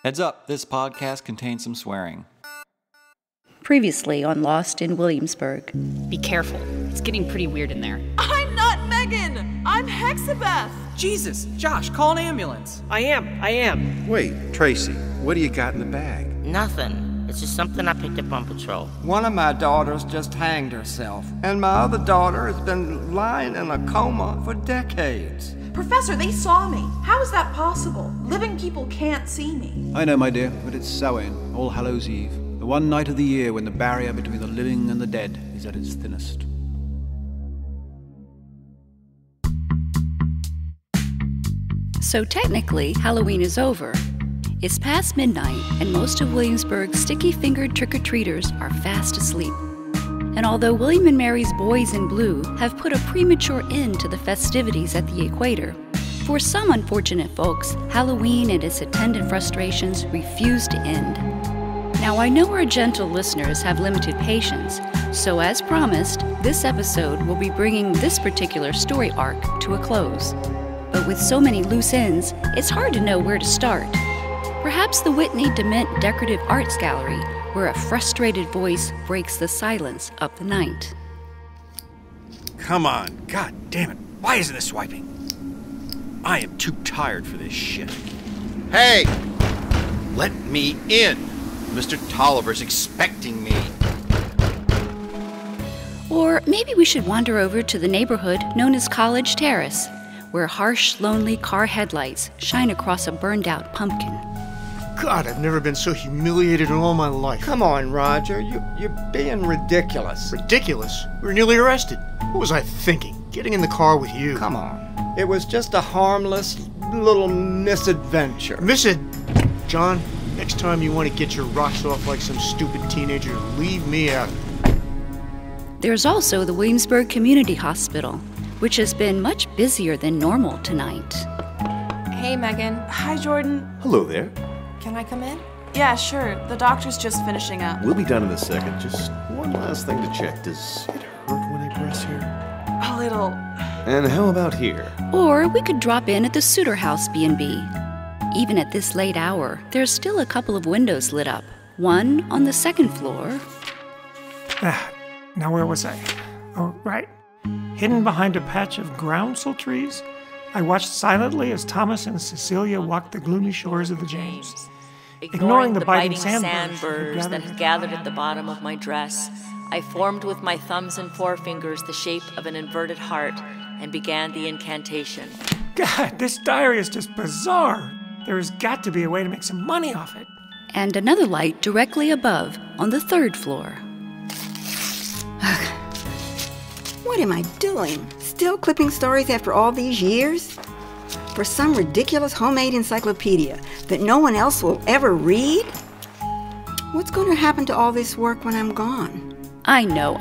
Heads up, this podcast contains some swearing. Previously on Lost in Williamsburg. Be careful. It's getting pretty weird in there. I'm not Meghan! I'm Hexabeth! Jesus, Josh, call an ambulance. I am. Wait, Tracy, what do you got in the bag? Nothing. It's just something I picked up on patrol. One of my daughters just hanged herself, and my other daughter has been lying in a coma for decades. Professor, they saw me. How is that possible? Living people can't see me. I know, my dear, but it's Swain, All Hallows Eve. The one night of the year when the barrier between the living and the dead is at its thinnest. So technically, Halloween is over. It's past midnight, and most of Williamsburg's sticky-fingered trick-or-treaters are fast asleep. And although William and Mary's boys in blue have put a premature end to the festivities at the equator, for some unfortunate folks, Halloween and its attendant frustrations refuse to end. Now, I know our gentle listeners have limited patience, so as promised, this episode will be bringing this particular story arc to a close. But with so many loose ends, it's hard to know where to start. Perhaps the Whitney DeMint Decorative Arts Gallery, where a frustrated voice breaks the silence of the night. Come on, god damn it. Why isn't this swiping? I am too tired for this shit. Hey! Let me in! Mr. Toliver's expecting me. Or maybe we should wander over to the neighborhood known as College Terrace, where harsh, lonely car headlights shine across a burned-out pumpkin. God, I've never been so humiliated in all my life. Come on, Roger, you're being ridiculous. Ridiculous? We were nearly arrested. What was I thinking? Getting in the car with you. Come on. It was just a harmless little misadventure. John, next time you want to get your rocks off like some stupid teenager, leave me out. There's also the Williamsburg Community Hospital, which has been much busier than normal tonight. Hey, Meghan. Hi, Jordan. Hello there. Can I come in? Yeah, sure. The doctor's just finishing up. We'll be done in a second. Just one last thing to check. Does it hurt when I press here? A little. And how about here? Or we could drop in at the Suter House B&B. Even at this late hour, there's still a couple of windows lit up. One on the second floor. Now where was I? Oh, right. Hidden behind a patch of groundsel trees, I watched silently as Thomas and Cecilia walked the gloomy shores of the James. Ignoring the biting sandburrs that had gathered at the bottom of my dress, I formed with my thumbs and forefingers the shape of an inverted heart and began the incantation. God, this diary is just bizarre. There's got to be a way to make some money off it. And another light directly above, on the third floor. What am I doing? Still clipping stories after all these years? For some ridiculous homemade encyclopedia that no one else will ever read? What's going to happen to all this work when I'm gone? I know.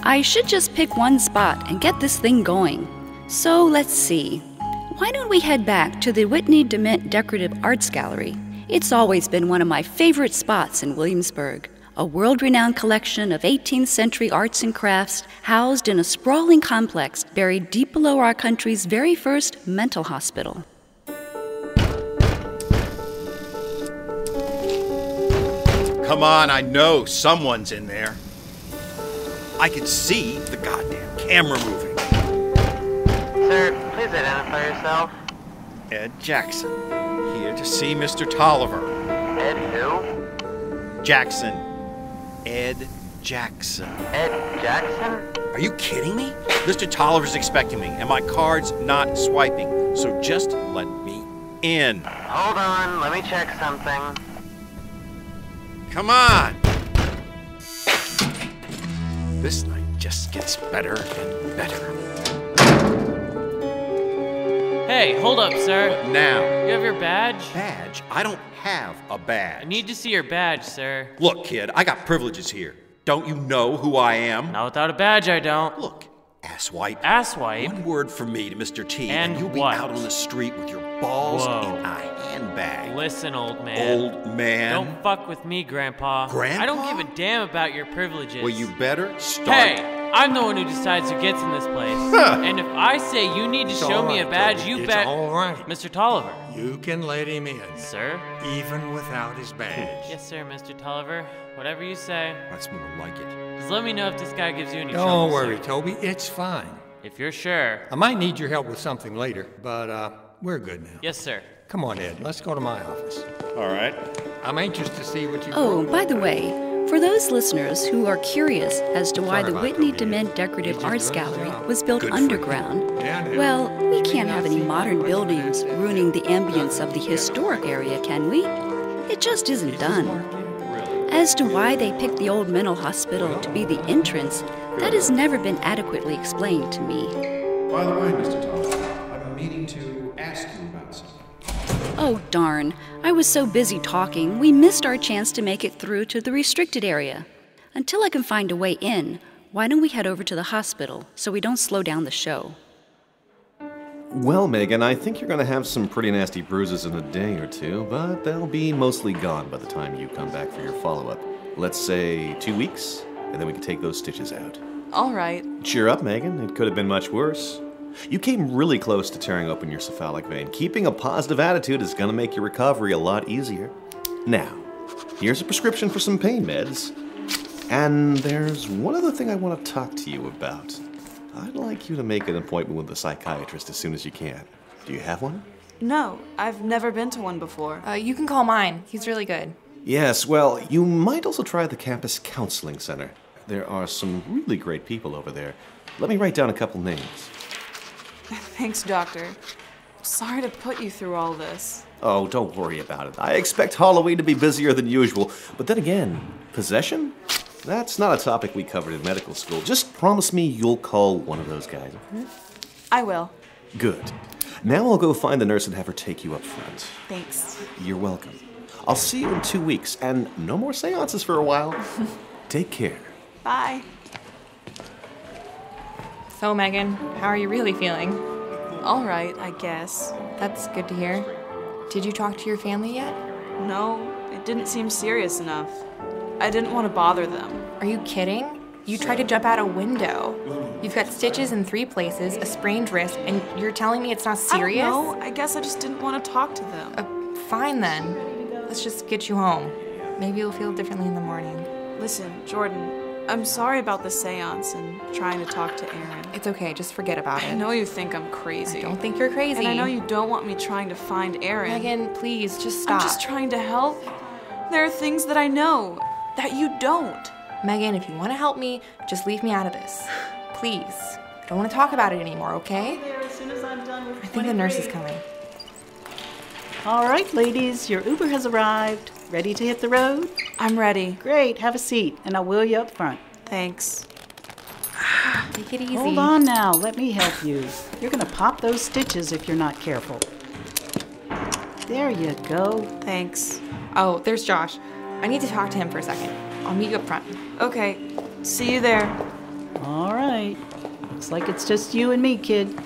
I should just pick one spot and get this thing going. So let's see. Why don't we head back to the Whitney DeMint Decorative Arts Gallery? It's always been one of my favorite spots in Williamsburg. A world-renowned collection of 18th century arts and crafts housed in a sprawling complex buried deep below our country's very first mental hospital. Come on, I know someone's in there. I can see the goddamn camera moving. Sir, please identify yourself. Ed Jackson, here to see Mr. Toliver. Ed who? Jackson. Ed Jackson. Ed Jackson? Are you kidding me? Mr. Toliver's expecting me, and my card's not swiping, so just let me in. Hold on, let me check something. Come on! This night just gets better and better. Hey, hold up, sir. What now? You have your badge? Badge? I don't have a badge. I need to see your badge, sir. Look, kid, I got privileges here. Don't you know who I am? Not without a badge, I don't. Look, asswipe. Asswipe? One word from me to Mr. T, and you'll be out on the street with your balls in a handbag. Listen, old man. Old man? Don't fuck with me, Grandpa. Grandpa? I don't give a damn about your privileges. Well, you better start. Hey, I'm the one who decides who gets in this place. And if I say you need to show me a badge, you bet. All right. Mr. Toliver. You can let him in. Sir? Even without his badge. Yes, sir, Mr. Toliver. Whatever you say. That's more like it. Just let me know if this guy gives you any trouble. Don't worry, sir. Toby. It's fine. If you're sure. I might need your help with something later, but we're good now. Yes, sir. Come on, Ed. Let's go to my office. All right. I'm anxious to see what you... Oh, by the way, for those listeners who are curious as to why the Whitney DeMint Decorative Arts Gallery was built underground, well, we can't have any modern buildings ruining the ambience of the historic area, can we? It just isn't done. As to why they picked the old mental hospital to be the entrance, that has never been adequately explained to me. By the way, Mr. Toliver, I've been meaning to ask you about something. Oh, darn. I was so busy talking, we missed our chance to make it through to the restricted area. Until I can find a way in, why don't we head over to the hospital so we don't slow down the show? Well, Meghan, I think you're going to have some pretty nasty bruises in a day or two, but they'll be mostly gone by the time you come back for your follow-up. Let's say 2 weeks, and then we can take those stitches out. All right. Cheer up, Meghan. It could have been much worse. You came really close to tearing open your cephalic vein. Keeping a positive attitude is going to make your recovery a lot easier. Now, here's a prescription for some pain meds. And there's one other thing I want to talk to you about. I'd like you to make an appointment with a psychiatrist as soon as you can. Do you have one? No, I've never been to one before. You can call mine. He's really good. Yes, well, you might also try the Campus Counseling Center. There are some really great people over there. Let me write down a couple names. Thanks, Doctor. Sorry to put you through all this. Oh, don't worry about it. I expect Halloween to be busier than usual. But then again, possession? That's not a topic we covered in medical school. Just promise me you'll call one of those guys, okay? I will. Good. Now I'll go find the nurse and have her take you up front. Thanks. You're welcome. I'll see you in 2 weeks, and no more seances for a while. Take care. Bye. So, Meghan, how are you really feeling? All right, I guess. That's good to hear. Did you talk to your family yet? No, it didn't seem serious enough. I didn't want to bother them. Are you kidding? You tried to jump out a window. You've got stitches in 3 places, a sprained wrist, and you're telling me it's not serious? I don't know. I guess I just didn't want to talk to them. Fine then. Let's just get you home. Maybe you'll feel differently in the morning. Listen, Jordan, I'm sorry about the seance and trying to talk to Aaron. It's okay, just forget about it. I know you think I'm crazy. I don't think you're crazy. And I know you don't want me trying to find Aaron. Meghan, please, just stop. I'm just trying to help. There are things that I know that you don't. Meghan, if you want to help me, just leave me out of this. Please. I don't want to talk about it anymore, okay? As soon as I'm done with I think the nurse is coming. All right, ladies, your Uber has arrived. Ready to hit the road? I'm ready. Great, have a seat, and I'll wheel you up front. Thanks. Take it easy. Hold on now, let me help you. You're gonna pop those stitches if you're not careful. There you go. Thanks. Oh, there's Josh. I need to talk to him for a second. I'll meet you up front. Okay, see you there. All right. Looks like it's just you and me, kid.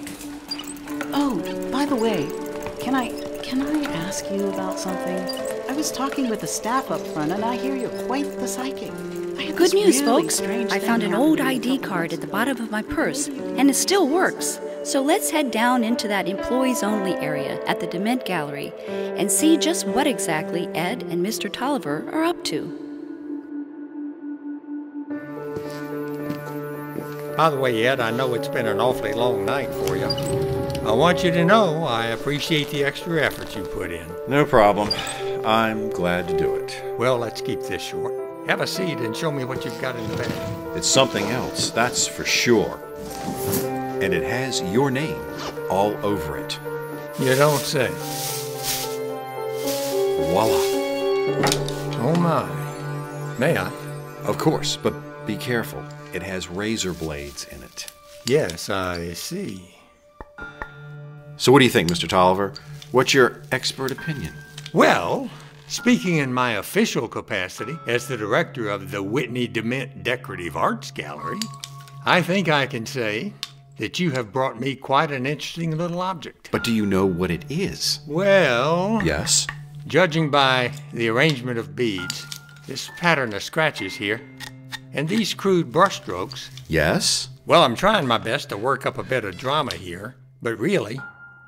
Oh, by the way, can I ask you about something? I was talking with the staff up front, and I hear you're quite the psychic. Good news, folks. I found an old ID card at the bottom of my purse, and it still works. So let's head down into that employees-only area at the DeMint Gallery and see just what exactly Ed and Mr. Toliver are up to. By the way, Ed, I know it's been an awfully long night for you. I want you to know I appreciate the extra effort you put in. No problem. I'm glad to do it. Well, let's keep this short. Have a seat and show me what you've got in the bag. It's something else, that's for sure. And it has your name all over it. You don't say. Voila. Oh my. May I? Of course, but be careful. It has razor blades in it. Yes, I see. So what do you think, Mr. Toliver? What's your expert opinion? Well, speaking in my official capacity as the director of the Whitney DeMint Decorative Arts Gallery, I think I can say that you have brought me quite an interesting little object. But do you know what it is? Well... Yes? Judging by the arrangement of beads, this pattern of scratches here, and these crude brushstrokes... Yes? Well, I'm trying my best to work up a bit of drama here, but really,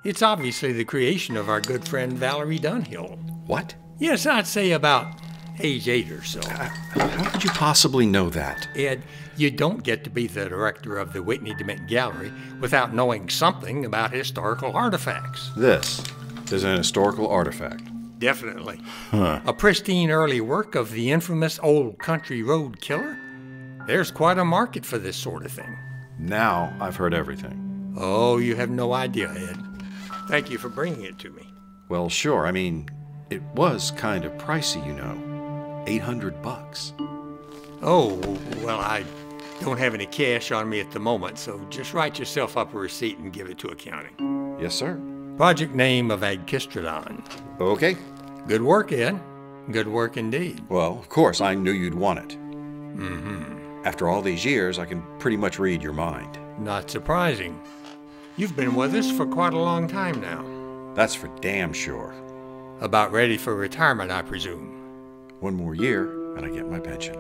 It's obviously the creation of our good friend Valerie Dunhill. What? Yes, I'd say about age 8 or so. How could you possibly know that? Ed, you don't get to be the director of the Whitney DeMint Gallery without knowing something about historical artifacts. This is an historical artifact. Definitely. Huh. A pristine early work of the infamous Old Country Road Killer? There's quite a market for this sort of thing. Now I've heard everything. Oh, you have no idea, Ed. Thank you for bringing it to me. Well, sure. I mean, it was kind of pricey, you know. $800. Oh, well, I don't have any cash on me at the moment, so just write yourself up a receipt and give it to accounting. Yes, sir. Project name of Agkistrodon. Okay. Good work, Ed. Good work indeed. Well, of course, I knew you'd want it. Mm-hmm. After all these years, I can pretty much read your mind. Not surprising. You've been with us for quite a long time now. That's for damn sure. About ready for retirement, I presume. 1 more year, and I get my pension.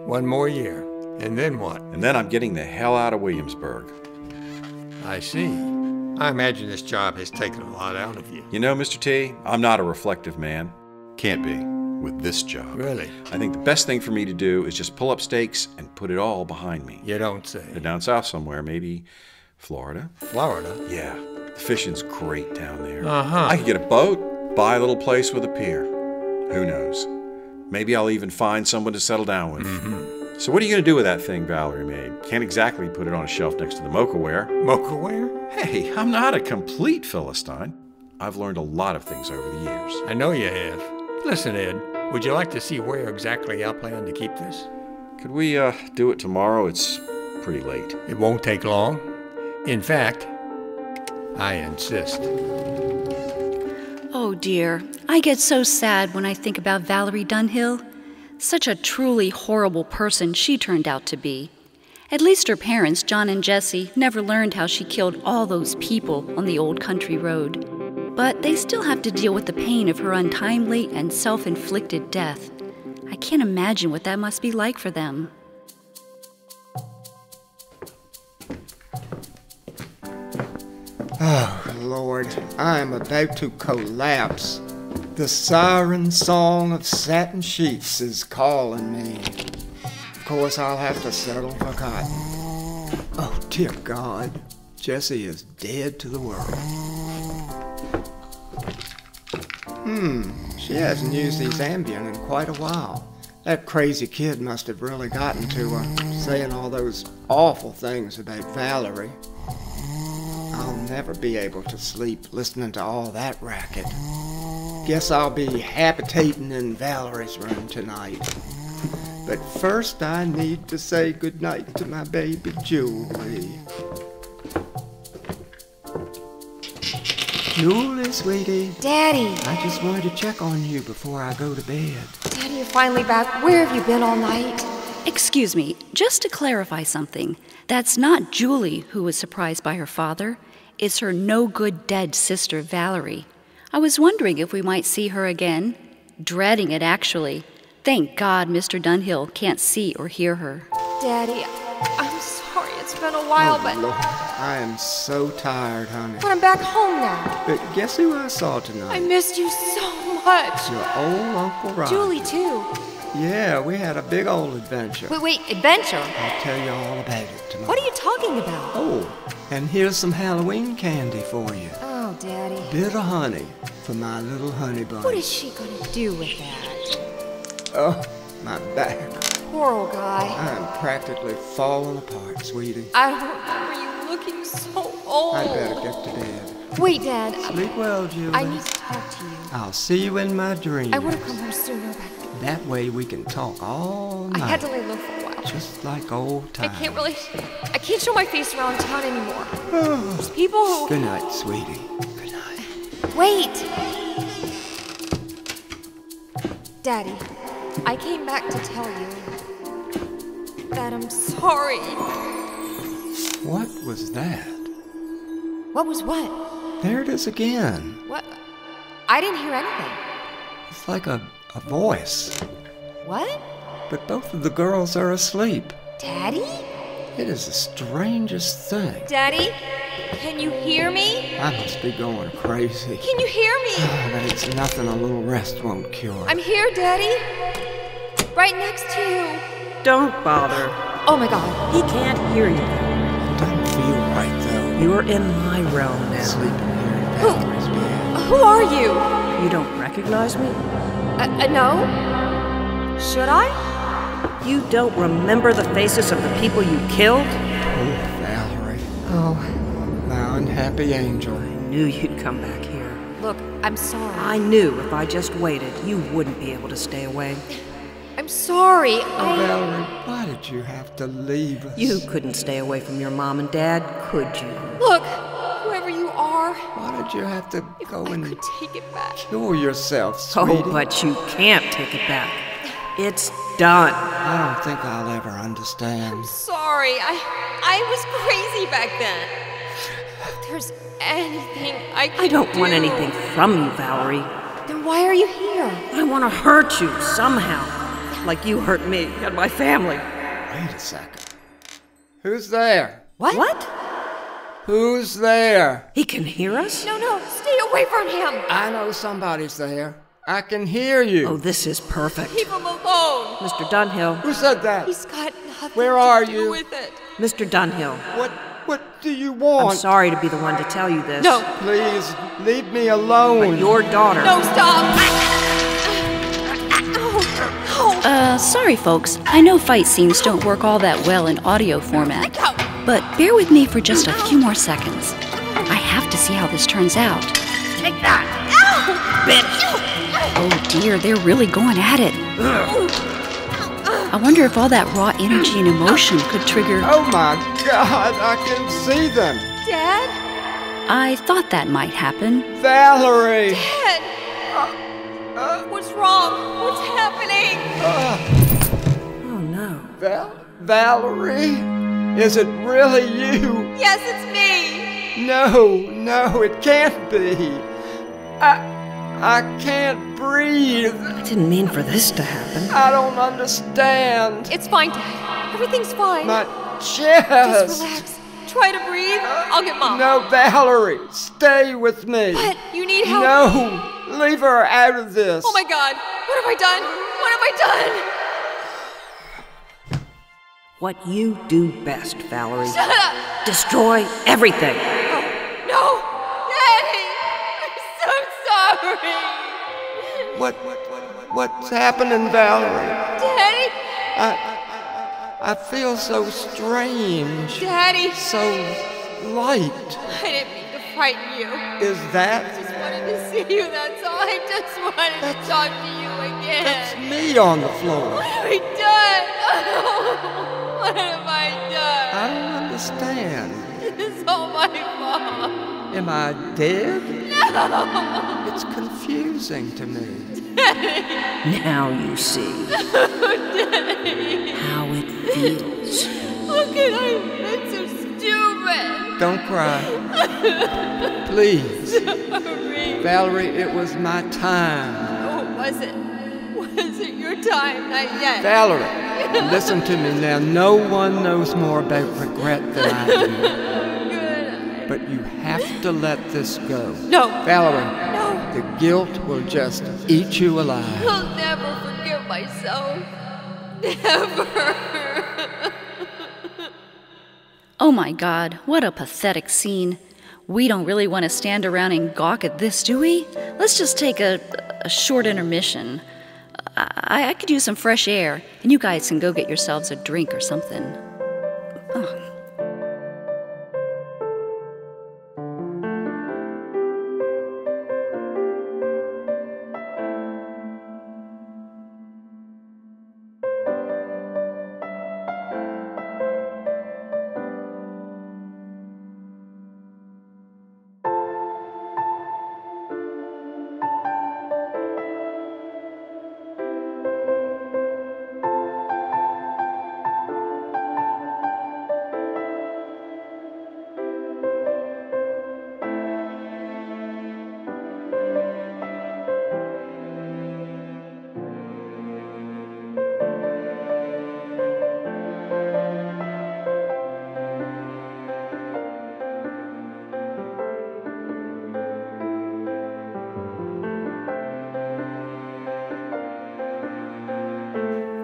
1 more year. And then what? And then I'm getting the hell out of Williamsburg. I see. I imagine this job has taken a lot out of you. You know, Mr. T, I'm not a reflective man. Can't be with this job. Really? I think the best thing for me to do is just pull up stakes and put it all behind me. You don't say. They're down south somewhere, maybe Florida. Florida? Yeah. The fishing's great down there. Uh-huh. I could get a boat, buy a little place with a pier. Who knows? Maybe I'll even find someone to settle down with. Mm-hmm. So what are you going to do with that thing Valerie made? Can't exactly put it on a shelf next to the mocha-ware. Mocha-ware? Hey, I'm not a complete Philistine. I've learned a lot of things over the years. I know you have. Listen, Ed, would you like to see where exactly I plan to keep this? Could we do it tomorrow? It's pretty late. It won't take long. In fact, I insist. Oh dear, I get so sad when I think about Valerie Dunhill. Such a truly horrible person she turned out to be. At least her parents, John and Jessie, never learned how she killed all those people on the old country road. But they still have to deal with the pain of her untimely and self-inflicted death. I can't imagine what that must be like for them. Oh, Lord, I'm about to collapse. The siren song of satin sheets is calling me. Of course, I'll have to settle for cotton. Oh, dear God, Jessie is dead to the world. She hasn't used these Ambien in quite a while. That crazy kid must have really gotten to her, saying all those awful things about Valerie. I'll never be able to sleep listening to all that racket. Guess I'll be habitating in Valerie's room tonight. But first I need to say goodnight to my baby Julie. Julie, sweetie. Daddy. I just wanted to check on you before I go to bed. Daddy, you're finally back. Where have you been all night? Excuse me, just to clarify something. That's not Julie who was surprised by her father. It's her no-good dead sister, Valerie. I was wondering if we might see her again. Dreading it, actually. Thank God Mr. Dunhill can't see or hear her. Daddy, I'm sorry it's been a while, but... Lord, I am so tired, honey. But I'm back home now. But guess who I saw tonight? I missed you so much. Your old Uncle Ron. Julie, too. Yeah, we had a big old adventure. Wait, adventure? I'll tell you all about it tomorrow. What are you talking about? Oh, and here's some Halloween candy for you. Oh, Daddy. Bit of honey for my little honey bun. What is she gonna do with that? Oh, my back. Poor old guy. I'm practically falling apart, sweetie. I remember you looking so old. I'd better get to bed. Wait, Dad. Sleep well, Julie. I need to talk to you. I'll see you in my dreams. I would have come home sooner, but... That way we can talk all night. I had to lay low for a while. Just like old times. I can't show my face around town anymore. There's people who... Good night, sweetie. Good night. Wait! Daddy, I came back to tell you that I'm sorry. What was that? What was what? There it is again. What? I didn't hear anything. It's like a voice. What? But both of the girls are asleep. Daddy? It is the strangest thing. Daddy? Can you hear me? I must be going crazy. Can you hear me? But it's nothing a little rest won't cure. I'm here, Daddy. Right next to you. Don't bother. Oh my God. He can't hear you. It doesn't feel right, though. You're in my realm now. Sleeping here in Valerie's bed. Who are you? You don't recognize me? No. Should I? You don't remember the faces of the people you killed? Oh, Valerie. Oh. My unhappy angel. I knew you'd come back here. Look, I'm sorry. I knew if I just waited, you wouldn't be able to stay away. I'm sorry. Valerie, why did you have to leave us? You couldn't stay away from your mom and dad, could you? Look, whoever you are. Why did you have to go and take it back? Kill yourself, sweetie? Oh, but you can't take it back. It's done. I don't think I'll ever understand. I'm sorry. I was crazy back then. If there's anything I can I don't want anything from you, Valerie. Then why are you here? I want to hurt you somehow. Like you hurt me and my family. Wait a second. Who's there? What? Who's there? He can hear us? No, stay away from him. I know somebody's there. I can hear you. Oh, this is perfect. Leave him alone. Mr. Dunhill. Who said that? He's got nothing Where are to you? do with it. Mr. Dunhill. What do you want? I'm sorry to be the one to tell you this. No. Please, leave me alone. But your daughter... No, stop! Sorry folks, I know fight scenes don't work all that well in audio format, but bear with me for just a few more seconds. I have to see how this turns out. Take that! Bitch! Oh dear, they're really going at it. I wonder if all that raw energy and emotion could trigger... Oh my God, I can see them! Dad? I thought that might happen. Valerie! Dad! What's wrong? What's happening? Oh no. Valerie? Is it really you? Yes, it's me! No, it can't be. I can't breathe. I didn't mean for this to happen. I don't understand. It's fine, Dad. Everything's fine. My chest. Just relax. Try to breathe. I'll get Mom. No, Valerie, stay with me. What? You need help? No, leave her out of this. Oh my God. What have I done? What have I done? What you do best, Valerie. Shut up! Destroy everything. No! Daddy! I'm so sorry! What's happening, Valerie? Daddy! I feel so strange. Daddy! So light. I didn't mean to frighten you. Is that? I just wanted to see you, that's all. I just wanted to talk to you again. That's me on the floor. What have I done? What have I done? I don't understand. It's all my fault. Am I dead? No! It's confusing to me. Daddy! Now you see Daddy! how it feels. How could I have been so stupid? Don't cry. Please. Sorry. Valerie, it was my time. Oh, was it? Was it your time? Not yet. Valerie, listen to me now. No one knows more about regret than I do. Good. But you have to let this go. No. Valerie. No. The guilt will just eat you alive. I'll never forgive myself. Never. Oh my God, what a pathetic scene. We don't really want to stand around and gawk at this, do we? Let's just take a short intermission. I could use some fresh air, and you guys can go get yourselves a drink or something. Oh.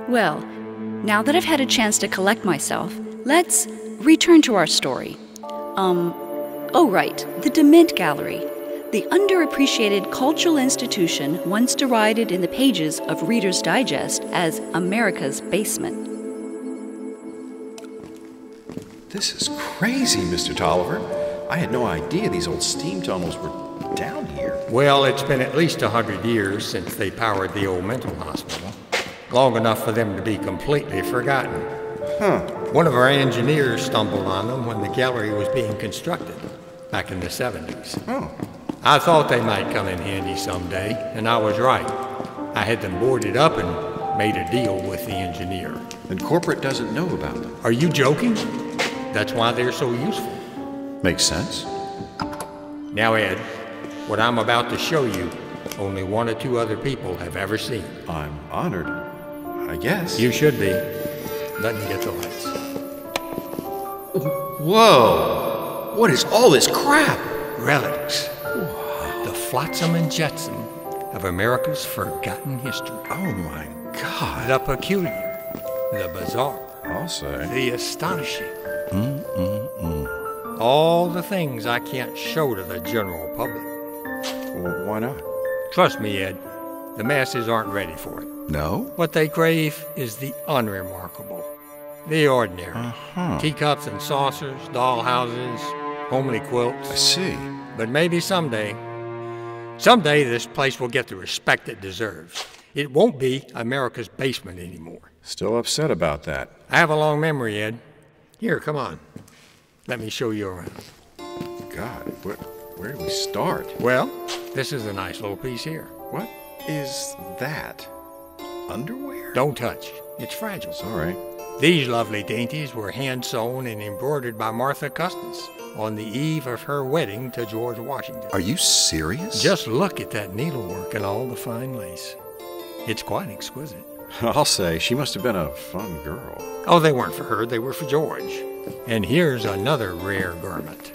Well, now that I've had a chance to collect myself, let's return to our story. Oh right, the Dement Gallery. The underappreciated cultural institution once derided in the pages of Reader's Digest as America's basement. This is crazy, Mr. Toliver. I had no idea these old steam tunnels were down here. Well, it's been at least 100 years since they powered the old mental hospital. Long enough for them to be completely forgotten. Huh. One of our engineers stumbled on them when the gallery was being constructed, back in the 70s. Oh. I thought they might come in handy someday, and I was right. I had them boarded up and made a deal with the engineer. And corporate doesn't know about them. Are you joking? That's why they're so useful. Makes sense. Now, Ed, what I'm about to show you, only 1 or 2 other people have ever seen. I'm honored, I guess. You should be. Let me get the lights. Whoa! What is all this crap? Relics. Wow. The flotsam and jetsam of America's forgotten history. Oh my God. The peculiar. The bizarre. I'll say. The astonishing. All the things I can't show to the general public. Well, why not? Trust me, Ed. The masses aren't ready for it. No? What they crave is the unremarkable. The ordinary. Uh-huh. Teacups and saucers, doll houses, homely quilts. I see. But maybe someday this place will get the respect it deserves. It won't be America's basement anymore. Still upset about that. I have a long memory, Ed. Here, come on. Let me show you around. God, where do we start? Well, this is a nice little piece here. What is that? Underwear? Don't touch. It's fragile. It's all right. These lovely dainties were hand-sewn and embroidered by Martha Custis on the eve of her wedding to George Washington. Are you serious? Just look at that needlework and all the fine lace. It's quite exquisite. I'll say, she must have been a fun girl. Oh, they weren't for her, they were for George. And here's another rare garment.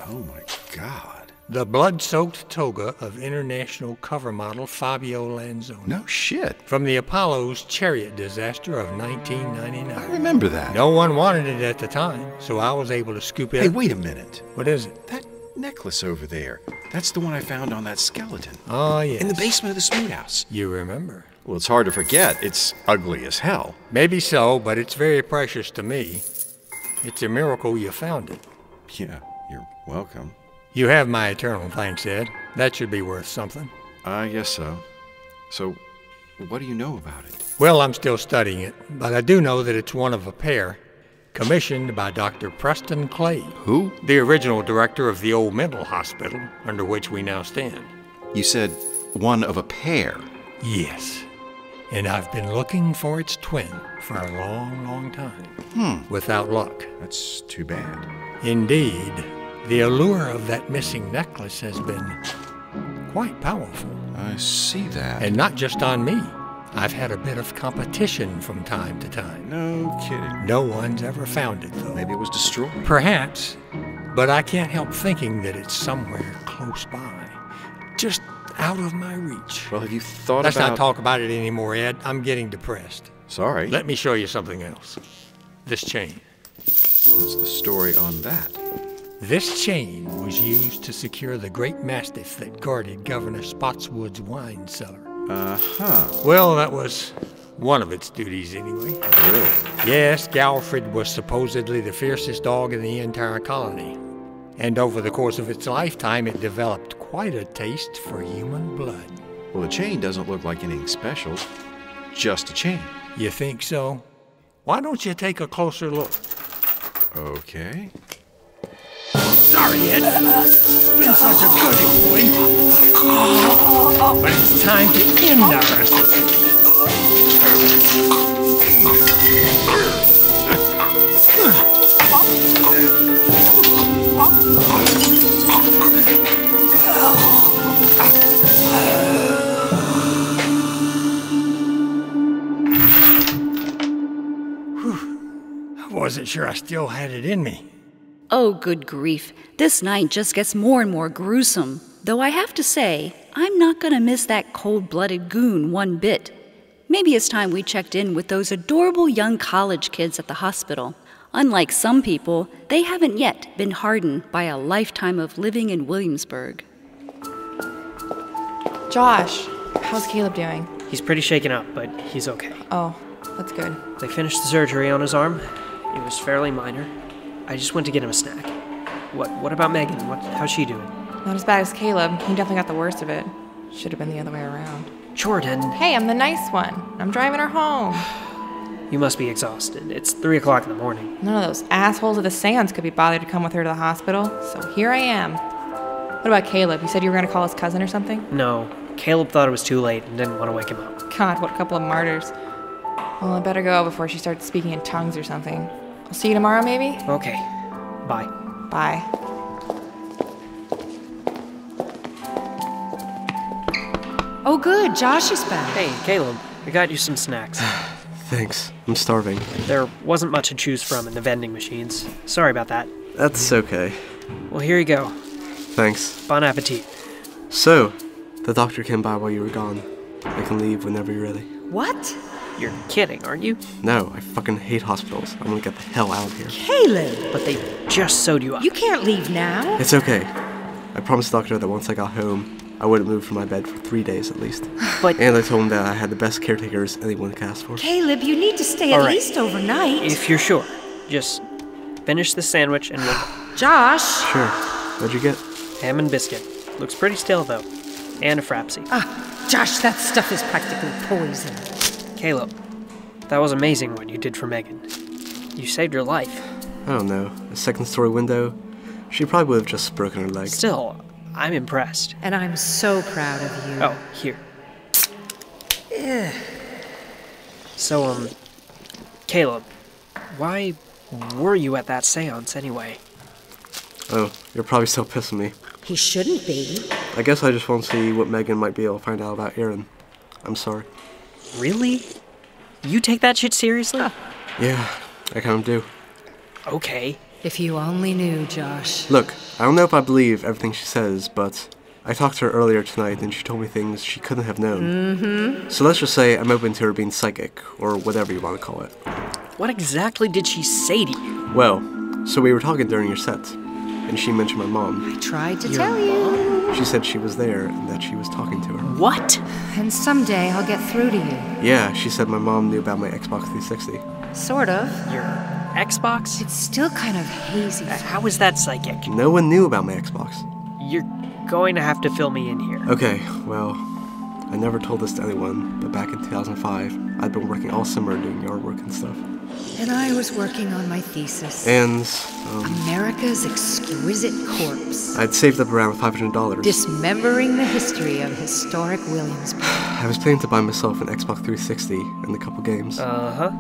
Oh my God. The blood-soaked toga of international cover model Fabio Lanzoni. No shit. From the Apollo's chariot disaster of 1999. I remember that. No one wanted it at the time, so I was able to scoop it. Hey, wait a minute. What is it? That necklace over there. That's the one I found on that skeleton. Oh, yes. In the basement of the Smoot House. You remember. Well, it's hard to forget. It's ugly as hell. Maybe so, but it's very precious to me. It's a miracle you found it. Yeah, you're welcome. You have my eternal thanks, Ed. That should be worth something. I guess so. So, what do you know about it? Well, I'm still studying it, but I do know that it's one of a pair, commissioned by Dr. Preston Clay. Who? The original director of the old mental hospital under which we now stand. You said one of a pair? Yes. And I've been looking for its twin for a long, long time. Without luck. That's too bad. Indeed. The allure of that missing necklace has been quite powerful. I see that. And not just on me. I've had a bit of competition from time to time. No kidding. No one's ever found it, though. Maybe it was destroyed. Perhaps. But I can't help thinking that it's somewhere close by. Just out of my reach. Well, have you thought Let's about... not talk about it anymore, Ed. I'm getting depressed. Sorry. Let me show you something else. This chain. What's the story on that? This chain was used to secure the great mastiff that guarded Governor Spotswood's wine cellar. Uh-huh. Well, that was one of its duties, anyway. Really? Yes, Galfred was supposedly the fiercest dog in the entire colony. And over the course of its lifetime, it developed quite a taste for human blood. Well, the chain doesn't look like anything special. Just a chain. You think so? Why don't you take a closer look? Okay. Sorry, Ed. Been such a good employee. But it's time to end our association. I wasn't sure I still had it in me. Oh, good grief. This night just gets more and more gruesome. Though I have to say, I'm not gonna miss that cold-blooded goon one bit. Maybe it's time we checked in with those adorable young college kids at the hospital. Unlike some people, they haven't yet been hardened by a lifetime of living in Williamsburg. Josh, how's Caleb doing? He's pretty shaken up, but he's okay. Oh, that's good. They finished the surgery on his arm. It was fairly minor. I just went to get him a snack. What about Meghan? How's she doing? Not as bad as Caleb. He definitely got the worst of it. Should have been the other way around. Jordan. Hey, I'm the nice one. I'm driving her home. You must be exhausted. It's 3 o'clock in the morning. None of those assholes at the seance could be bothered to come with her to the hospital, so here I am. What about Caleb? You said you were going to call his cousin or something? No. Caleb thought it was too late and didn't want to wake him up. God, what a couple of martyrs. Well, I better go before she starts speaking in tongues or something. I'll see you tomorrow, maybe? Okay. Bye. Bye. Oh, good. Josh is back. Hey, Caleb. I got you some snacks. Thanks. I'm starving. There wasn't much to choose from in the vending machines. Sorry about that. That's okay. Well, here you go. Thanks. Bon appetit. So, the doctor came by while you were gone. I can leave whenever you're ready. What? You're kidding, aren't you? No, I fucking hate hospitals. I'm gonna get the hell out of here. Caleb! But they just sewed you up. You can't leave now. It's okay. I promised the doctor that once I got home, I wouldn't move from my bed for 3 days at least. And I told him that I had the best caretakers anyone could ask for. Caleb, you need to stay at least overnight. If you're sure. Just finish the sandwich and we'll... Josh! Sure. What'd you get? Ham and biscuit. Looks pretty stale, though. And a frapsy. Josh, that stuff is practically poison. Caleb, that was amazing what you did for Meghan. You saved her life. I don't know. A second-story window? She probably would have just broken her leg. Still, I'm impressed. And I'm so proud of you. Oh, here. So, Caleb, why were you at that seance anyway? Oh, you're probably still pissing me. He shouldn't be. I guess I just want to see what Meghan might be able to find out about Aaron. I'm sorry. Really? You take that shit seriously? Yeah, I kind of do. Okay. If you only knew, Josh. Look, I don't know if I believe everything she says, but I talked to her earlier tonight and she told me things she couldn't have known. Mm-hmm. So let's just say I'm open to her being psychic, or whatever you want to call it. What exactly did she say to you? Well, so we were talking during your set, and she mentioned my mom. I tried to tell you. She said she was there and that she was talking to her. What? And someday I'll get through to you. Yeah, she said my mom knew about my Xbox 360. Sort of. Your Xbox? It's still kind of hazy. How is that psychic? No one knew about my Xbox. You're going to have to fill me in here. Okay, well, I never told this to anyone, but back in 2005, I'd been working all summer doing yard work and stuff. And I was working on my thesis. And, America's Exquisite Corpse. I'd saved up around $500. Dismembering the history of historic Williamsburg. I was planning to buy myself an Xbox 360 and a couple games. Uh-huh.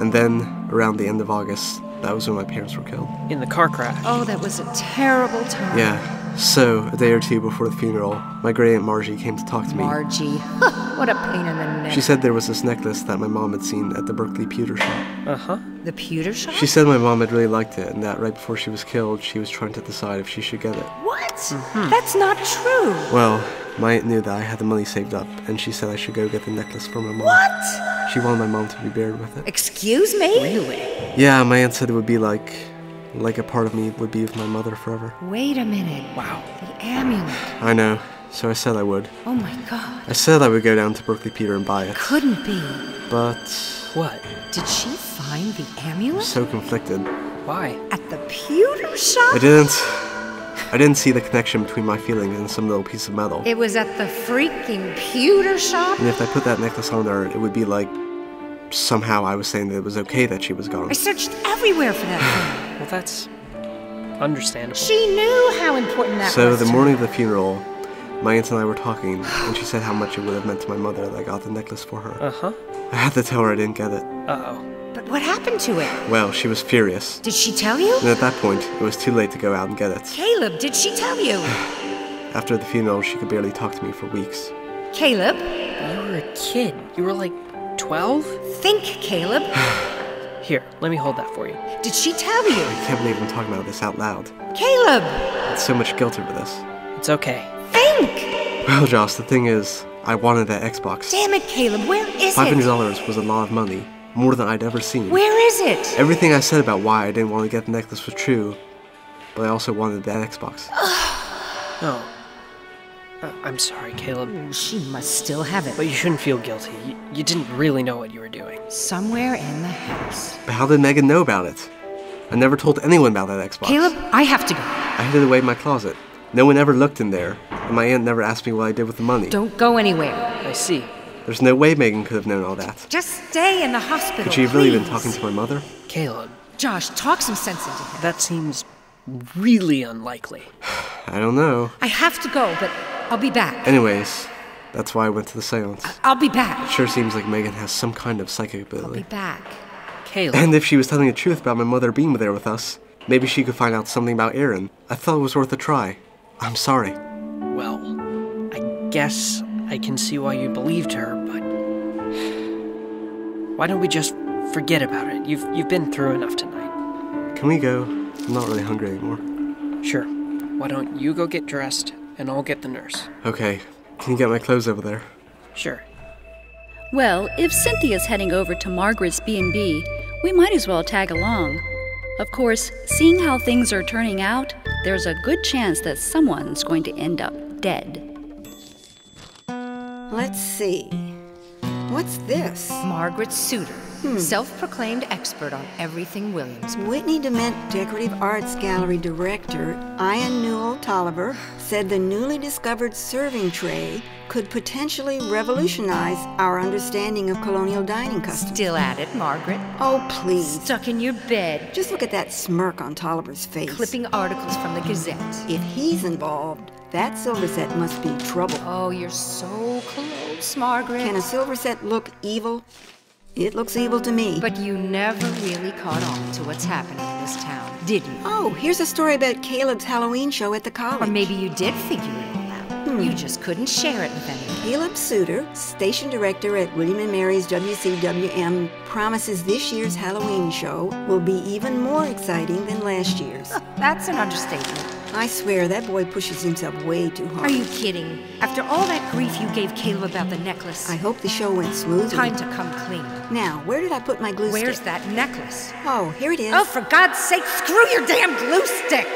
And then, around the end of August, that was when my parents were killed. In the car crash. Oh, that was a terrible time. Yeah. So, a day or two before the funeral, my great aunt Margie came to talk to me. Margie. What a pain in the neck. She said there was this necklace that my mom had seen at the Berkeley pewter shop. Uh-huh. The pewter shop? She said my mom had really liked it, and that right before she was killed, she was trying to decide if she should get it. What? Mm-hmm. That's not true. Well, my aunt knew that I had the money saved up, and she said I should go get the necklace for my mom. What? She wanted my mom to be buried with it. Excuse me? Really? Yeah, my aunt said it would be like a part of me would be with my mother forever. Wait a minute. Wow. The amulet. I know, so I said I would. Oh my God. I said I would go down to Berkeley Pewter and buy it. Couldn't be. But... What? Did she find the amulet? So conflicted. Why? At the pewter shop? I didn't see the connection between my feelings and some little piece of metal. It was at the freaking pewter shop? And if I put that necklace on her, it would be like somehow I was saying that it was okay that she was gone. I searched everywhere for that thing. Well, that's understandable. She knew how important that was. So the morning of the funeral, my aunt and I were talking, and she said how much it would have meant to my mother that I got the necklace for her. Uh-huh. I had to tell her I didn't get it. Uh-oh. But what happened to it? Well, she was furious. Did she tell you? And at that point, it was too late to go out and get it. Caleb, did she tell you? After the funeral, she could barely talk to me for weeks. Caleb? You were a kid. You were like 12? Think, Caleb. Here, let me hold that for you. Did she tell you? I can't believe I'm talking about this out loud. Caleb! It's so much guilt over this. It's okay. Think! Well, Joss, the thing is, I wanted that Xbox. Damn it, Caleb, where is it? $500 was a lot of money, more than I'd ever seen. Where is it? Everything I said about why I didn't want to get the necklace was true, but I also wanted that Xbox. Oh. I'm sorry, Caleb. She must still have it. But you shouldn't feel guilty. You didn't really know what you were doing. Somewhere in the house. But how did Meghan know about it? I never told anyone about that Xbox. Caleb, I have to go. I hid it away in my closet. No one ever looked in there, and my aunt never asked me what I did with the money. Don't go anywhere. I see. There's no way Meghan could have known all that. Just stay in the hospital, Could she have really been talking to my mother? Caleb. Josh, talk some sense into him. That seems really unlikely. I don't know. I have to go, but I'll be back. Anyways, that's why I went to the seance. I'll be back. It sure seems like Meghan has some kind of psychic ability. I'll be back. Caleb. And if she was telling the truth about my mother being there with us, maybe she could find out something about Aaron. I thought it was worth a try. I'm sorry. Well, I guess I can see why you believed her, but why don't we just forget about it? You've been through enough tonight. Can we go? I'm not really hungry anymore. Sure. Why don't you go get dressed, and I'll get the nurse. Okay. Can you get my clothes over there? Sure. Well, if Cynthia's heading over to Margaret's B&B, we might as well tag along. Of course, seeing how things are turning out, there's a good chance that someone's going to end up dead. Let's see. What's this? Margaret Suter, self-proclaimed expert on everything Williamsburg. Whitney Dement Decorative Arts Gallery Director Ian Newell Toliver said the newly discovered serving tray could potentially revolutionize our understanding of colonial dining customs. Still at it, Margaret. Oh, please. Stuck in your bed. Just look at that smirk on Tolliver's face. Clipping articles from the Gazette. If he's involved, that silver set must be trouble. Oh, you're so close, Margaret. Can a silver set look evil? It looks evil to me. But you never really caught on to what's happening in this town, did you? Oh, here's a story about Caleb's Halloween show at the college. Or maybe you did figure it all out. You just couldn't share it with anyone. Caleb Suter, station director at William & Mary's WCWM, promises this year's Halloween show will be even more exciting than last year's. That's an understatement. I swear, that boy pushes himself way too hard. Are you kidding? After all that grief you gave Caleb about the necklace. I hope the show went smoothly. Time to come clean. Now, where did I put my glue stick? Where's that necklace? Oh, here it is. Oh, for God's sake, screw your damn glue stick!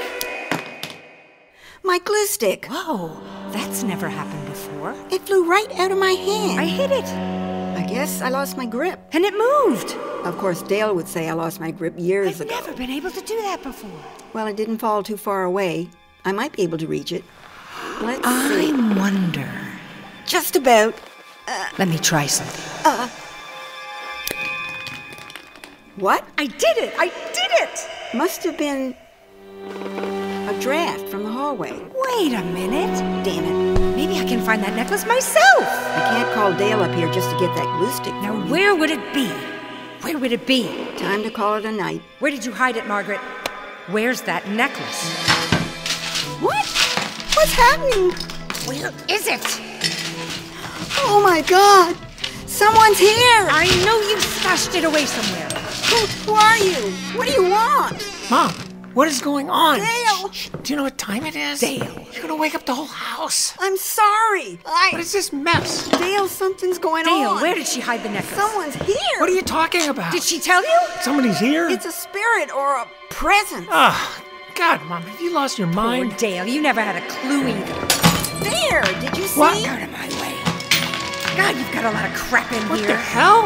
My glue stick. Whoa, that's never happened before. It flew right out of my hand. I hit it. I guess I lost my grip. And it moved. Of course, Dale would say I lost my grip years ago. I've never been able to do that before. Well, it didn't fall too far away. I might be able to reach it. Let's I see. wonder. Just about. Let me try something. What? I did it! I did it! Must have been a draft from the hallway. Wait a minute. Damn it. Maybe I can find that necklace myself. I can't call Dale up here just to get that glue stick. Now, where would it be? Where would it be? Time to call it a night. Where did you hide it, Margaret? Where's that necklace? What? What's happening? Where is it? Oh my God! Someone's here! I know you stashed it away somewhere. Who are you? What do you want? Mom, what is going on? Dale! Shh, do you know what time it is? Dale. You're gonna wake up the whole house. I'm sorry. What is this mess? Dale, something's going on. Dale, where did she hide the necklace? Someone's here. What are you talking about? Did she tell you? Somebody's here? It's a spirit or a presence. God, Mom, have you lost your mind? Poor Dale, you never had a clue either. There, did you see? What? Out of my way. God, you've got a lot of crap in What here. the hell?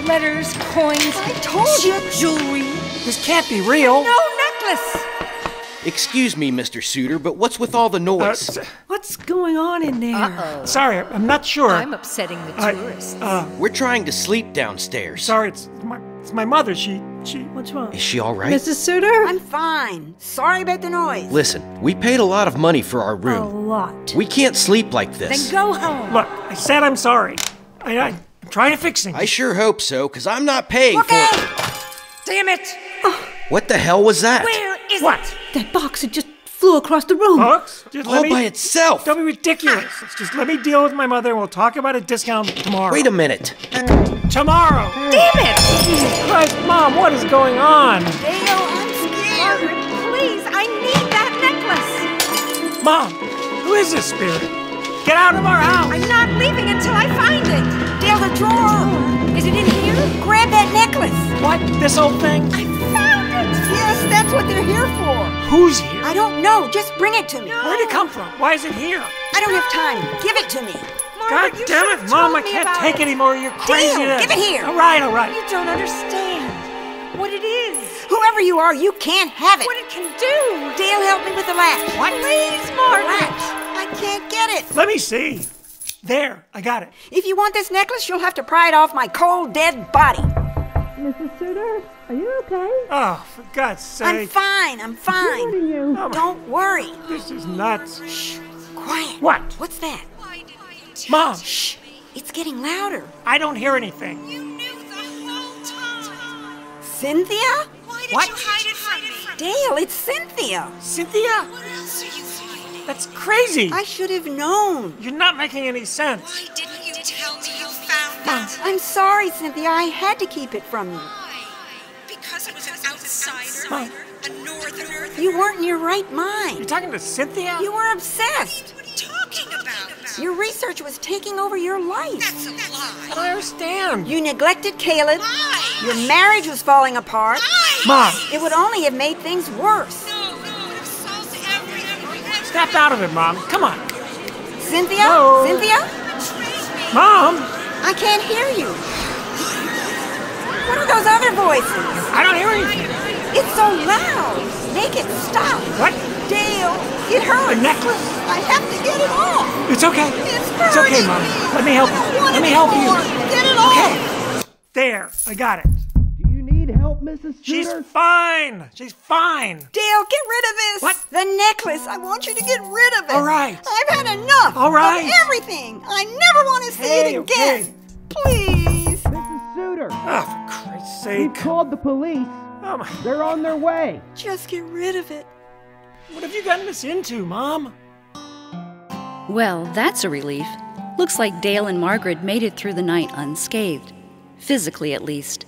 Letters, coins, I told you. Jewelry. This can't be real. No necklace. Excuse me, Mr. Suter, but what's with all the noise? What's going on in there? Uh-oh. Sorry, I'm not sure. I'm upsetting the tourists. We're trying to sleep downstairs. Sorry, it's my mother. She. What's wrong? Is she all right? Mrs. Suter? I'm fine. Sorry about the noise. Listen, we paid a lot of money for our room. A lot. We can't sleep like this. Then go home. Look, I said I'm sorry. I'm trying to fix things. I sure hope so, because I'm not paying for it. Damn it. What the hell was that? Where is What? it? That box had just flew across the room. Books? Just All by itself. Don't be ridiculous. Just let me deal with my mother and we'll talk about a discount tomorrow. Wait a minute. Tomorrow. Damn it. Jesus Christ, Mom, what is going on? Dale, I'm scared. Margaret, please, I need that necklace. Mom, who is this spirit? Get out of our house! I'm not leaving until I find it. Dale, the drawer. Is it in here? Grab that necklace. What? This old thing? I found it. Yes, that's what they're here for. Who's here? I don't know. Just bring it to me. No. Where'd it come from? Why is it here? I don't have time. Give it to me. God damn it, Mom, I can't take anymore. You're crazy. Dale, give it here. All right. You don't understand what it is. Whoever you are, you can't have it. What it can do. Dale, help me with the latch. What? Please, Margaret. Latch. I can't get it. Let me see. There, I got it. If you want this necklace, you'll have to pry it off my cold, dead body. Mrs. Suter, are you okay? Oh, for God's sake. I'm fine. Oh, don't worry. This is nuts. Shh. Quiet. What? What's that? Mom. Shh. It's getting louder. I don't hear anything. You knew the whole time. Cynthia? Why did you hide it from me? Dale, it's Cynthia. Cynthia? What else are you finding? That's crazy. I should have known. You're not making any sense. Why didn't you tell me you found it? I'm sorry, Cynthia. I had to keep it from you. Why? Because it was an outsider? Mom. A northerner? You weren't in your right mind. You're talking to Cynthia? You were obsessed. What are you talking about? Your research was taking over your life. That's a lie. I don't understand. You neglected Caleb. Why? Your marriage was falling apart. Mom. It would only have made things worse. No, it would have solved everything. Snap out of it, Mom. Come on. Cynthia? No. Cynthia? Mom. I can't hear you. What are those other voices? I don't hear anything. It's so loud. Make it stop. What? Dale, it hurts. The necklace? I have to get it off. It's okay. It's okay, Mom. Let me help you. Let me help you. Get it off. Okay. There. I got it. Do you need help, Mrs. She's Suter? fine. She's fine. Dale, get rid of this. What? The necklace. I want you to get rid of it. All right. I've had enough. All right. Of everything. I never want to see it again. Okay. Please. Mrs. Suter. Oh, for Christ's sake. We've called the police. Oh, my. They're on their way. Just get rid of it. What have you gotten us into, Mom? Well, that's a relief. Looks like Dale and Margaret made it through the night unscathed. Physically, at least.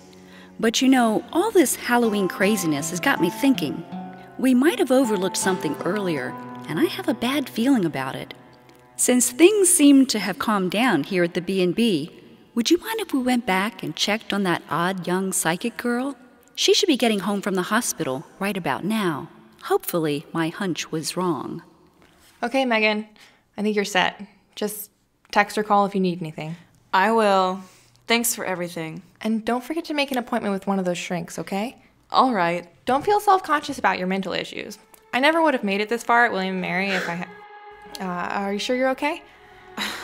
But you know, all this Halloween craziness has got me thinking. We might have overlooked something earlier, and I have a bad feeling about it. Since things seem to have calmed down here at the B&B, would you mind if we went back and checked on that odd young psychic girl? She should be getting home from the hospital right about now. Hopefully, my hunch was wrong. Okay, Meghan. I think you're set. Just text or call if you need anything. I will. Thanks for everything. And don't forget to make an appointment with one of those shrinks, okay? All right. Don't feel self-conscious about your mental issues. I never would have made it this far at William & Mary if I had... are you sure you're okay?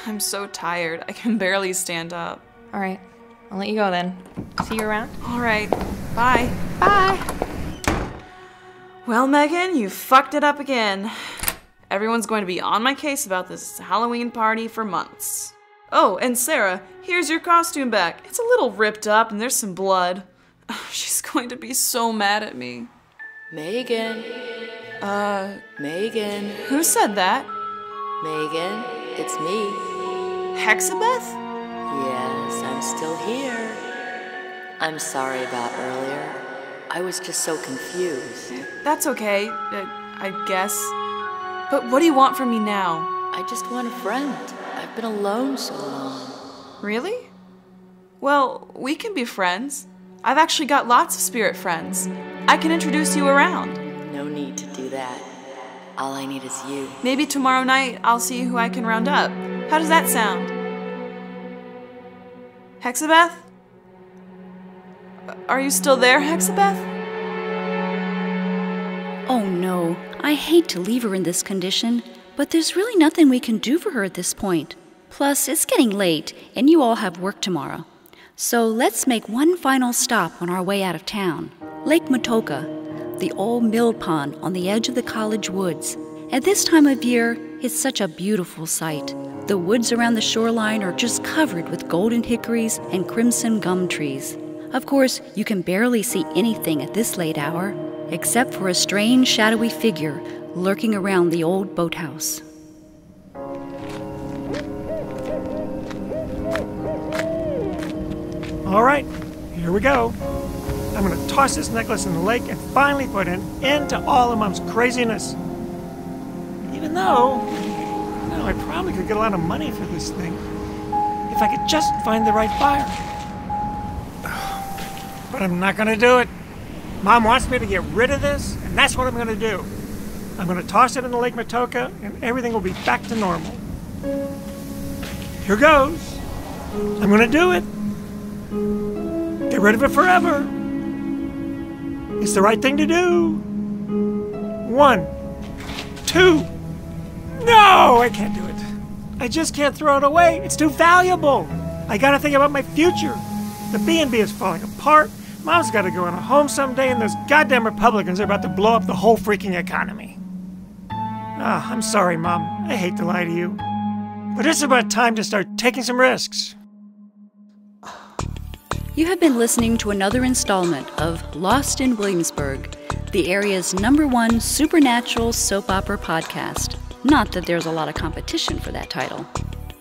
I'm so tired. I can barely stand up. All right. I'll let you go then. See you around? All right. Bye. Bye. Well, Meghan, you fucked it up again. Everyone's going to be on my case about this Halloween party for months. Oh, and Sarah, here's your costume back. It's a little ripped up and there's some blood. She's going to be so mad at me. Meghan. Meghan. Who said that? Meghan, it's me. Hexabeth? Yes, I'm still here. I'm sorry about earlier. I was just so confused. That's okay, I guess. But what do you want from me now? I just want a friend. I've been alone so long. Really? Well, we can be friends. I've actually got lots of spirit friends. I can introduce you around. No need to do that. All I need is you. Maybe tomorrow night I'll see who I can round up. How does that sound? Hexabeth? Are you still there, Hexabeth? Oh no, I hate to leave her in this condition, but there's really nothing we can do for her at this point. Plus, it's getting late, and you all have work tomorrow. So let's make one final stop on our way out of town. Lake Matoka, the old mill pond on the edge of the college woods. At this time of year, it's such a beautiful sight. The woods around the shoreline are just covered with golden hickories and crimson gum trees. Of course, you can barely see anything at this late hour, except for a strange shadowy figure lurking around the old boathouse. All right, here we go. I'm going to toss this necklace in the lake and finally put an end to all of Mom's craziness. Even though know, I probably could get a lot of money for this thing if I could just find the right buyer. But I'm not gonna do it. Mom wants me to get rid of this, and that's what I'm gonna do. I'm gonna toss it in the Lake Matoka, and everything will be back to normal. Here goes. I'm gonna do it. Get rid of it forever. It's the right thing to do. 1, 2. No, I can't do it. I just can't throw it away. It's too valuable. I gotta think about my future. The B&B is falling apart. Mom's gotta go on a home someday, and those goddamn Republicans are about to blow up the whole freaking economy. Ah, I'm sorry, Mom. I hate to lie to you. But it's about time to start taking some risks. You have been listening to another installment of Lost in Williamsburg, the area's #1 supernatural soap opera podcast. Not that there's a lot of competition for that title.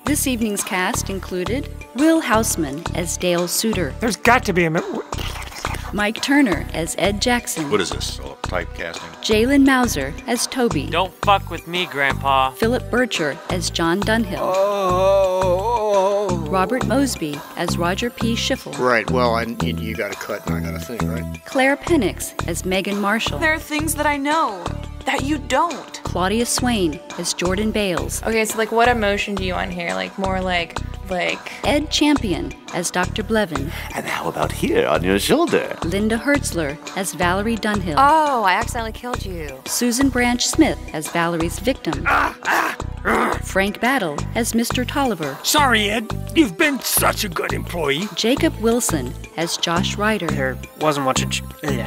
This evening's cast included Will Houseman as Dale Suter. There's got to be a... Mike Turner as Ed Jackson. What is this, typecasting? Jalen Mauser as Toby. Don't fuck with me, Grandpa. Philip Burcher as John Dunhill. Robert Mosby as Roger P. Shiffle. Right, well, you got a cut and I got a thing, right? Claire Penix as Meghan Marshall. There are things that I know that you don't. Claudia Swain as Jordan Bales. Okay, so what emotion do you want here? More like... Ed Champion as Dr. Blevin. And how about here on your shoulder? Linda Hertzler as Valerie Dunhill. Oh, I accidentally killed you. Susan Branch Smith as Valerie's victim. Frank Battle as Mr. Toliver. Sorry, Ed. You've been such a good employee. Jacob Wilson as Josh Ryder. There wasn't much...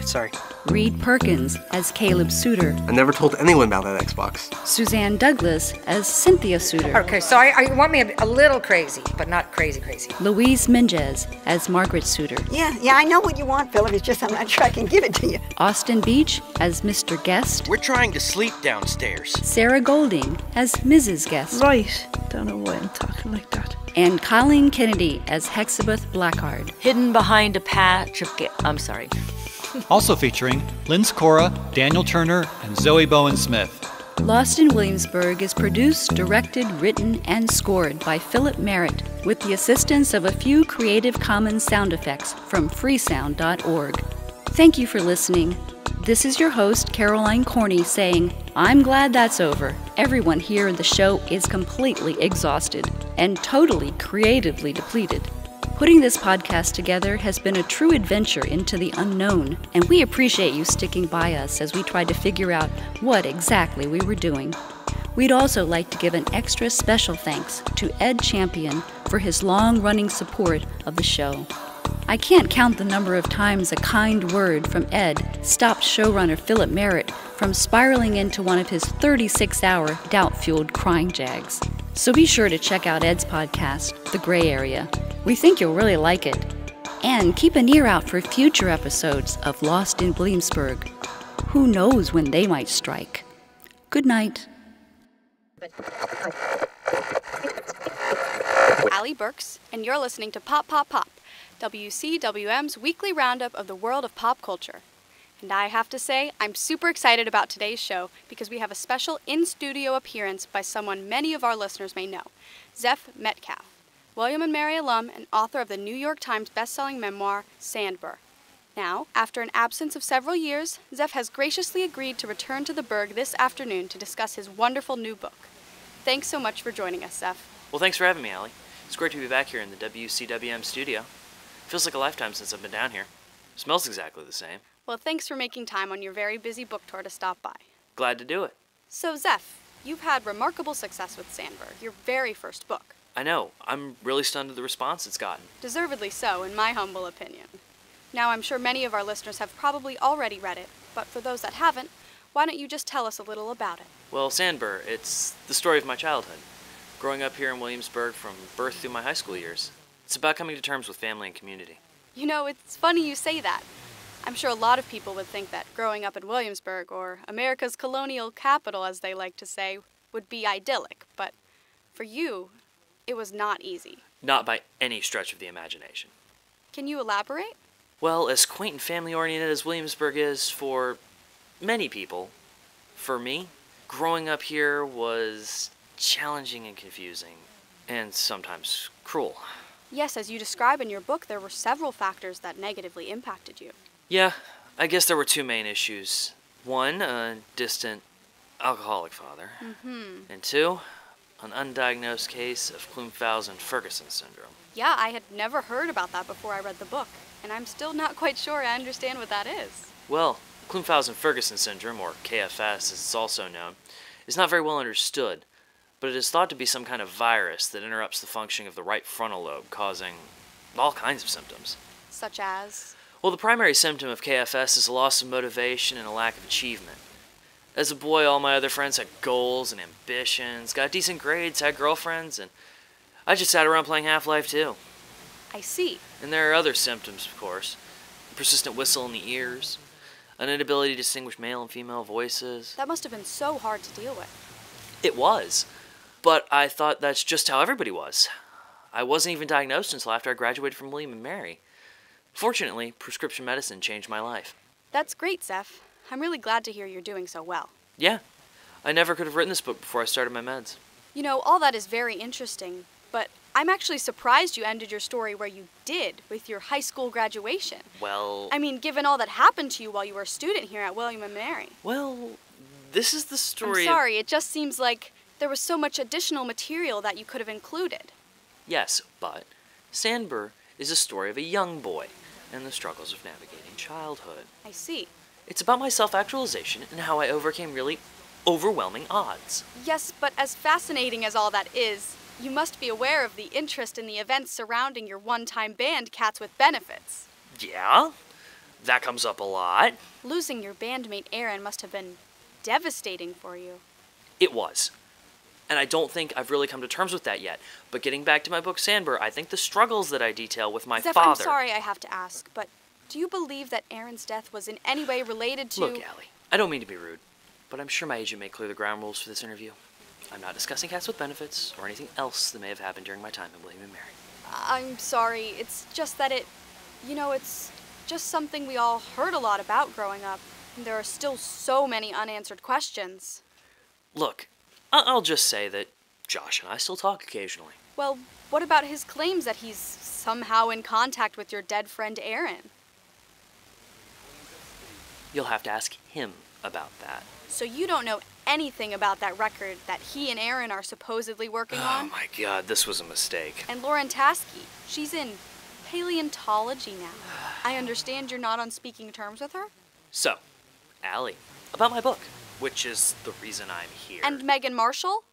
sorry. Reed Perkins as Caleb Suter. I never told anyone about that Xbox. Suzanne Douglas as Cynthia Suter. Okay, so you want me a little crazy, but not crazy. Louise Minges as Margaret Suter. Yeah, I know what you want, Philip. It's just I'm not sure I can give it to you. Austin Beach as Mr. Guest. We're trying to sleep downstairs. Sarah Golding as Mrs. Guest. Right. Don't know why I'm talking like that. And Colleen Kennedy as Hexabeth Blackheart. Hidden behind a patch of... I'm sorry. Also featuring Lynn Sikora, Daniel Turner, and Zoe Bowen-Smith. Lost in Williamsburg is produced, directed, written, and scored by Philip Merritt with the assistance of a few Creative Commons sound effects from freesound.org. Thank you for listening. This is your host, Caroline Corney, saying, I'm glad that's over. Everyone here in the show is completely exhausted and totally creatively depleted. Putting this podcast together has been a true adventure into the unknown, and we appreciate you sticking by us as we tried to figure out what exactly we were doing. We'd also like to give an extra special thanks to Ed Champion for his long-running support of the show. I can't count the number of times a kind word from Ed stopped showrunner Philip Merritt from spiraling into one of his 36-hour doubt-fueled crying jags. So be sure to check out Ed's podcast, The Gray Area. We think you'll really like it. And keep an ear out for future episodes of Lost in Williamsburg. Who knows when they might strike? Good night. Allie Burks, and you're listening to Pop Pop Pop, WCWM's weekly roundup of the world of pop culture. And I have to say, I'm super excited about today's show because we have a special in-studio appearance by someone many of our listeners may know, Zeph Metcalf, William and Mary alum and author of the New York Times bestselling memoir, Sandburr. Now, after an absence of several years, Zeph has graciously agreed to return to the Berg this afternoon to discuss his wonderful new book. Thanks so much for joining us, Zeph. Well, thanks for having me, Allie. It's great to be back here in the WCWM studio. Feels like a lifetime since I've been down here. Smells exactly the same. Well, thanks for making time on your very busy book tour to stop by. Glad to do it. So, Zeph, you've had remarkable success with Sandburr, your very first book. I know. I'm really stunned at the response it's gotten. Deservedly so, in my humble opinion. Now, I'm sure many of our listeners have probably already read it, but for those that haven't, why don't you just tell us a little about it? Well, Sandburr, it's the story of my childhood. Growing up here in Williamsburg from birth through my high school years. It's about coming to terms with family and community. You know, it's funny you say that. I'm sure a lot of people would think that growing up in Williamsburg, or America's colonial capital as they like to say, would be idyllic, but for you, it was not easy. Not by any stretch of the imagination. Can you elaborate? Well, as quaint and family-oriented as Williamsburg is for many people, for me, growing up here was challenging and confusing, and sometimes cruel. Yes, as you describe in your book, there were several factors that negatively impacted you. Yeah, I guess there were two main issues. One, a distant alcoholic father. And two, an undiagnosed case of Klinefelter-Ferguson syndrome. Yeah, I had never heard about that before I read the book, and I'm still not quite sure I understand what that is. Well, Klinefelter-Ferguson syndrome, or KFS as it's also known, is not very well understood, but it is thought to be some kind of virus that interrupts the functioning of the right frontal lobe, causing all kinds of symptoms. Such as? Well, the primary symptom of KFS is a loss of motivation and a lack of achievement. As a boy, all my other friends had goals and ambitions, got decent grades, had girlfriends, and I just sat around playing Half-Life 2. I see. And there are other symptoms, of course. A persistent whistle in the ears, an inability to distinguish male and female voices. That must have been so hard to deal with. It was, but I thought that's just how everybody was. I wasn't even diagnosed until after I graduated from William and Mary. Fortunately, prescription medicine changed my life. That's great, Zeph. I'm really glad to hear you're doing so well. Yeah, I never could have written this book before I started my meds. You know, all that is very interesting, but I'm actually surprised you ended your story where you did, with your high school graduation. Well... I mean, given all that happened to you while you were a student here at William and Mary. Well, this is the story... I'm sorry, it just seems like there was so much additional material that you could have included. Yes, but Sandburr is a story of a young boy and the struggles of navigating childhood. I see. It's about my self-actualization and how I overcame really overwhelming odds. Yes, but as fascinating as all that is, you must be aware of the interest in the events surrounding your one-time band, Cats with Benefits. Yeah? That comes up a lot. Losing your bandmate Aaron must have been devastating for you. It was. And I don't think I've really come to terms with that yet. But getting back to my book Sandburr, I think the struggles that I detail with my Zeph, father... I'm sorry I have to ask, but do you believe that Aaron's death was in any way related to... Look, Allie, I don't mean to be rude, but I'm sure my agent may clear the ground rules for this interview. I'm not discussing Cats with Benefits or anything else that may have happened during my time in William and Mary. I'm sorry, it's just that it's just something we all heard a lot about growing up. And there are still so many unanswered questions. Look, I'll just say that Josh and I still talk occasionally. Well, what about his claims that he's somehow in contact with your dead friend Aaron? You'll have to ask him about that. So you don't know anything about that record that he and Aaron are supposedly working on? Oh my god, this was a mistake. And Lauren Taskey, she's in paleontology now. I understand you're not on speaking terms with her? So, Allie, about my book, which is the reason I'm here. And Meghan Marshall?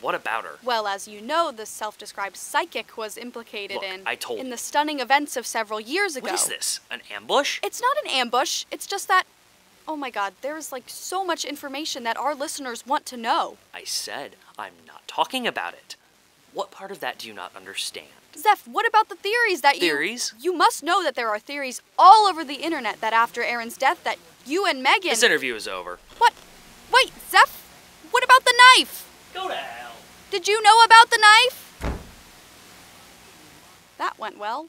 What about her? Well, as you know, the self-described psychic was implicated Look, in the stunning events of several years ago. What is this? An ambush? It's not an ambush. It's just that, oh my god, there's like so much information that our listeners want to know. I said I'm not talking about it. What part of that do you not understand? Zeph, what about the theories that Theories? You must know that there are theories all over the internet that after Aaron's death that you and Meghan... This interview is over. What? Wait, Zeph, what about the knife? Go to hell. Did you know about the knife? That went well.